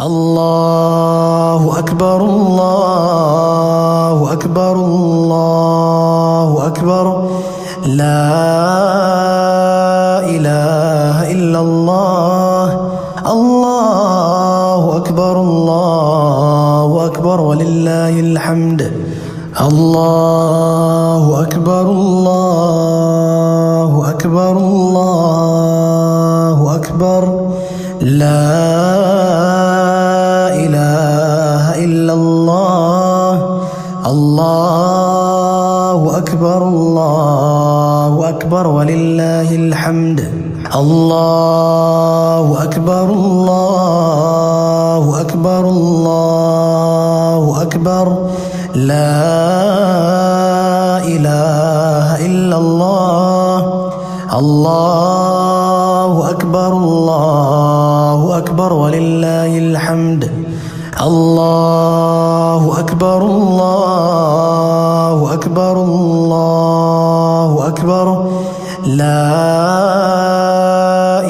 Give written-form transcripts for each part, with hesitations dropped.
الله أكبر الله أكبر الله أكبر لا إله إلا الله الله أكبر الله أكبر ولله الحمد الله أكبر الله أكبر الله أكبر لا إله إلا الله الله أكبر الله أكبر ولله الحمد الله أكبر الله أكبر الله أكبر لا إله إلا الله الله أكبر الله أكبر ولله الحمد الله أكبر الله أكبر الله أكبر لا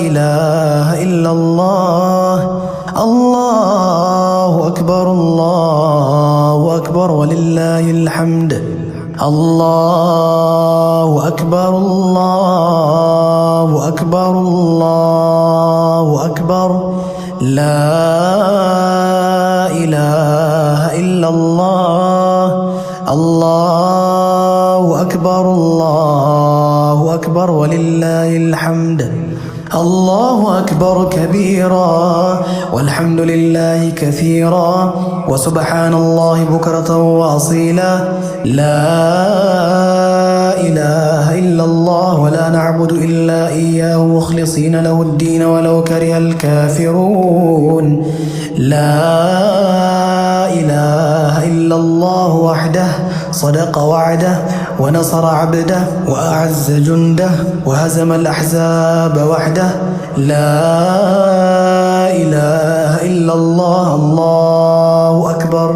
إله إلا الله الله أكبر الله أكبر ولله الحمد الله أكبر الله أكبر الله أكبر لا إله إلا الله الله أكبر الله أكبر ولله الحمد الله أكبر كبيرا والحمد لله كثيرا وسبحان الله بكرة وأصيلا لا إله إلا الله ولا نعبد إلا إياه مخلصين له الدين ولو كره الكافرون لا إله إلا الله وحده صدق وعده ونصر عبده وأعز جنده وهزم الأحزاب وحده لا إله إلا الله الله أكبر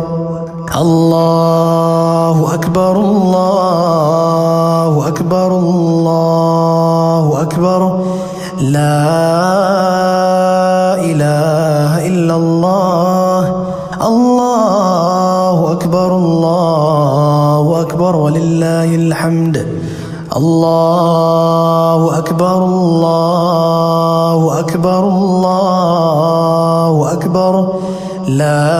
الله أكبر الله أكبر الله أكبر لا إله إلا الله الله أكبر الله أكبر ولله الحمد الله أكبر الله أكبر الله أكبر لا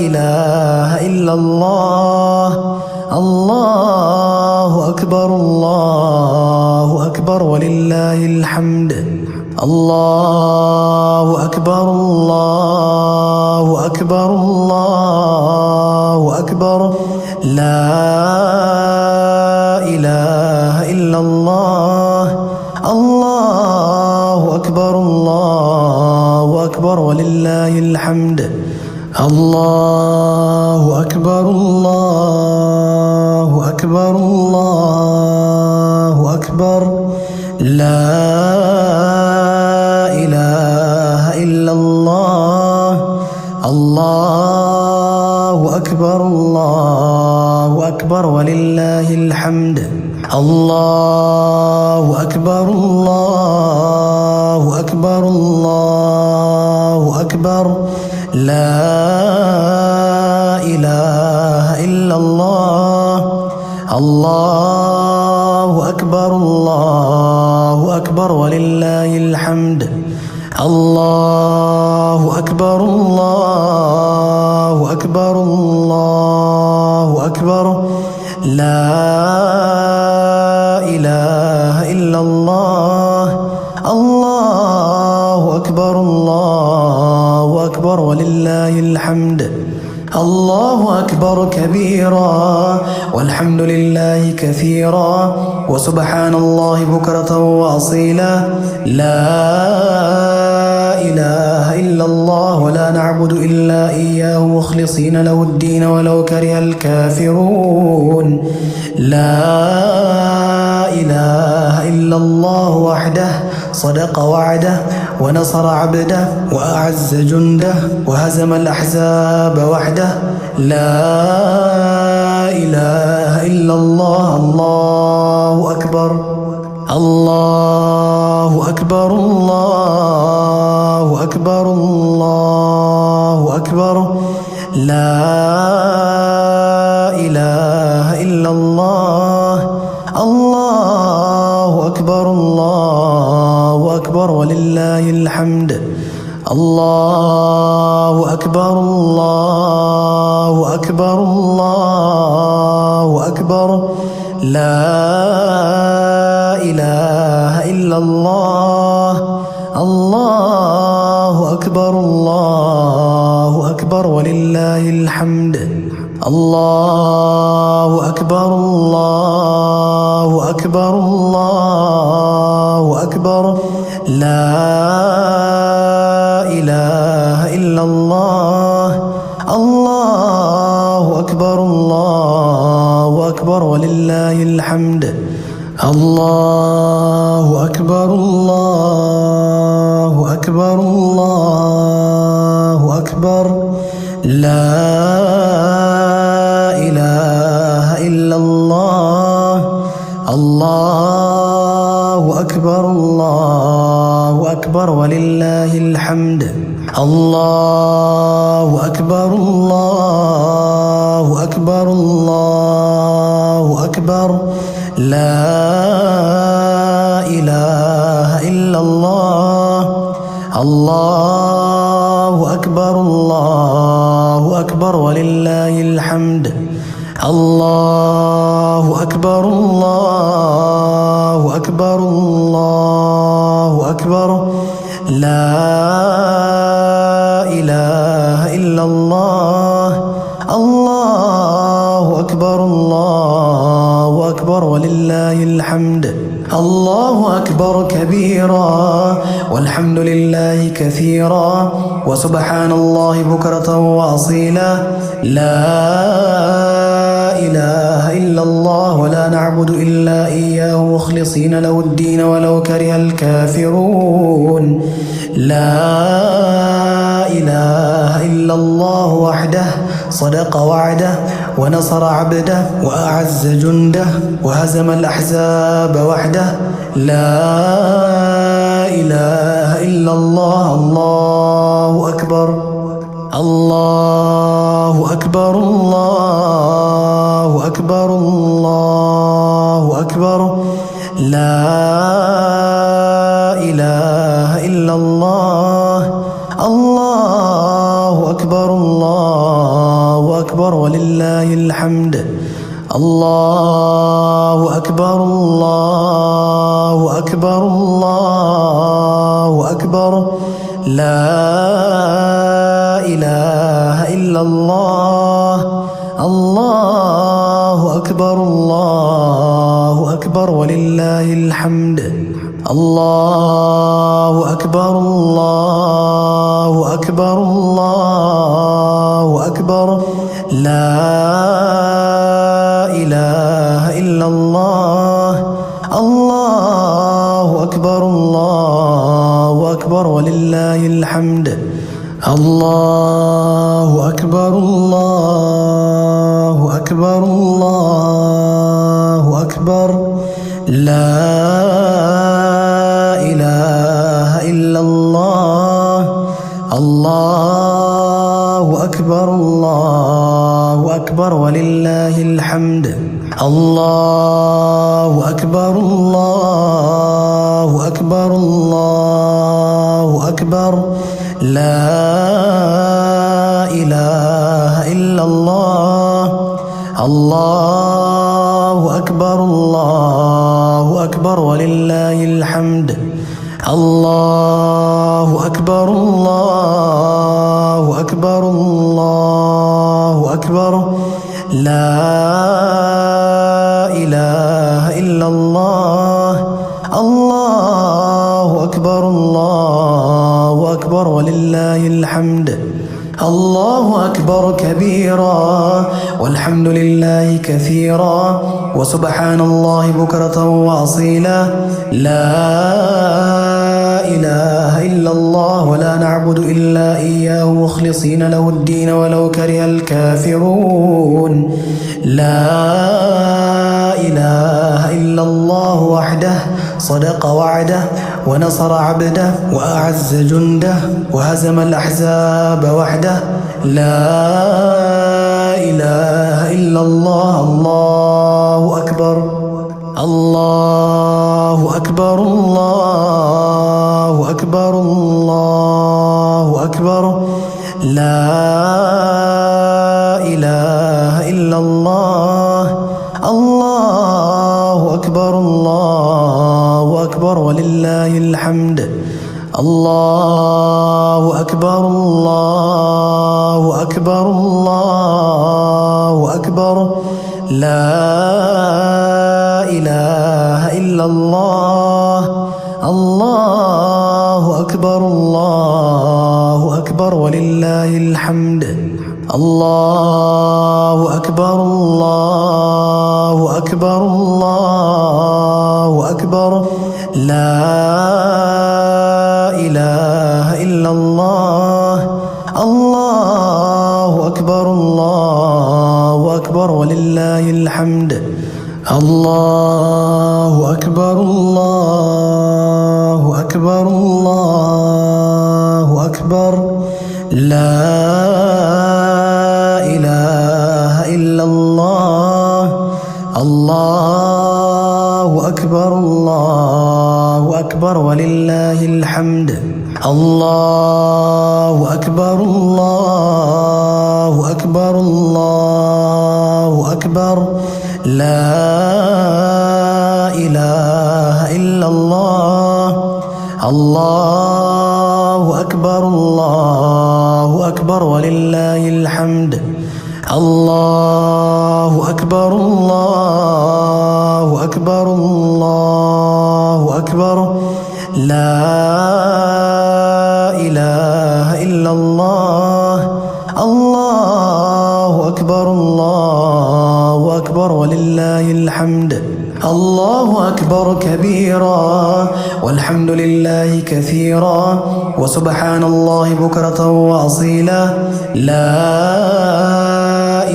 إله إلا الله الله أكبر الله أكبر ولله الحمد الله أكبر الله أكبر الله أكبر لا إله إلا الله الله أكبر الله أكبر ولله الحمد الله أكبر الله أكبر الله أكبر لا إله إلا الله الله أكبر الله أكبر ولله الحمد الله أكبر الله أكبر الله أكبر لا إله إلا الله الله أكبر الله أكبر ولله الحمد الله أكبر الله أكبر الله أكبر لا إله إلا الله الله أكبر الله أكبر ولله الحمد الله أكبر كبيرا والحمد لله كثيرا وسبحان الله بكرة وأصيلا لا إله إلا الله ولا نعبد إلا إياه مخلصين له الدين ولو كره الكافرون لا إله إلا الله وحده صدق وعده ونصر عبده وأعز جنده وهزم الأحزاب وحده لا إله إلا الله الله أكبر الله أكبر الله أكبر الله أكبر لا إله إلا الله الله أكبر الله أكبر ولله الحمد الله أكبر الله أكبر الله أكبر لا إله إلا الله الله أكبر الله أكبر ولله الحمد الله أكبر الله أكبر الله أكبر لا إله إلا الله الله أكبر الله أكبر ولله الحمد الله أكبر الله أكبر الله أكبر لا إله إلا الله الله أكبر الله أكبر ولله الحمد الله أكبر الله أكبر الله أكبر لا إله إلا الله الله أكبر الله أكبر ولله الحمد الله أكبر الله أكبر الله أكبر لا إله إلا الله الله أكبر الله أكبر ولله الحمد الله أكبر كبيرا والحمد لله كثيرا وسبحان الله بكرة وأصيلا لا إله إلا الله ولا نعبد إلا إياه مخلصين له الدين ولو كره الكافرون لا إله إلا الله وحده صدق وعده ونصر عبده وأعز جنده وهزم الأحزاب وحده لا إله إلا الله الله أكبر الله أكبر الله أكبر الله أكبر لا إله إلا الله الله أكبر الله أكبر ولله الحمد الله أكبر الله أكبر الله أكبر لا إله إلا الله الله أكبر الله أكبر ولله الحمد الله أكبر الله أكبر الله أكبر لا إله إلا الله الله أكبر الله أكبر ولله الحمد الله أكبر الله أكبر الله أكبر لا إله إلا الله الله أكبر الله أكبر ولله الحمد الله أكبر الله أكبر الله أكبر لا إله إلا الله الله أكبر الله أكبر ولله الحمد الله أكبر الله أكبر الله أكبر لا إله إلا الله الله أكبر الله أكبر ولله الحمد الله أكبر كبيرا والحمد لله كثيرا وسبحان الله بكرة وأصيلا لا إله إلا الله ولا نعبد إلا إياه مخلصين له الدين ولو كره الكافرون لا إله إلا الله وحده صدق وعده ونصر عبده وأعز جنده وهزم الأحزاب وحده. لا إله إلا الله. الله أكبر الله أكبر الله أكبر الله أكبر. لا إله إلا الله. الله أكبر الله أكبر ولله الحمد. الله أكبر الله أكبر الله أكبر. لا إله إلا الله. الله أكبر الله أكبر ولله الحمد. الله أكبر الله أكبر الله أكبر. لا إله إلا الله. الله أكبر الله أكبر ولله الحمد. الله أكبر الله أكبر الله أكبر. لا إله إلا الله. الله أكبر الله أكبر ولله الحمد. الله أكبر الله أكبر الله أكبر. لا إله إلا الله. الله أكبر الله أكبر ولله الحمد. الله أكبر الله أكبر الله أكبر. لا إله إلا الله. الله أكبر الله أكبر ولله الحمد. الله أكبر كبيرا والحمد لله كثيرا وسبحان الله بكرة وأصيلا. لا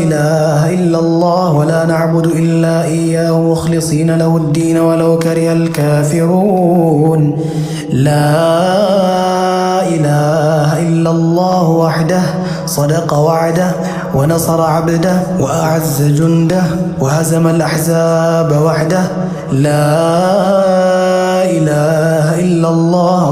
إله إلا الله ولا نعبد إلا إياه مخلصين له الدين ولو كره الكافرون. لا إله إلا الله وحده صدق وعده ونصر عبده وأعز جنده وهزم الأحزاب وحده. لا إله إلا الله. الله أكبر الله أكبر الله أكبر. لا إله إلا الله. الله أكبر الله أكبر الله أكبر. لا إله إلا الله. الله أكبر الله أكبر الله أكبر. لا إله إلا الله. الله أكبر الله أكبر الله أكبر. لا إله إلا الله. الله أكبر الله أكبر الله أكبر. لا إله إلا الله.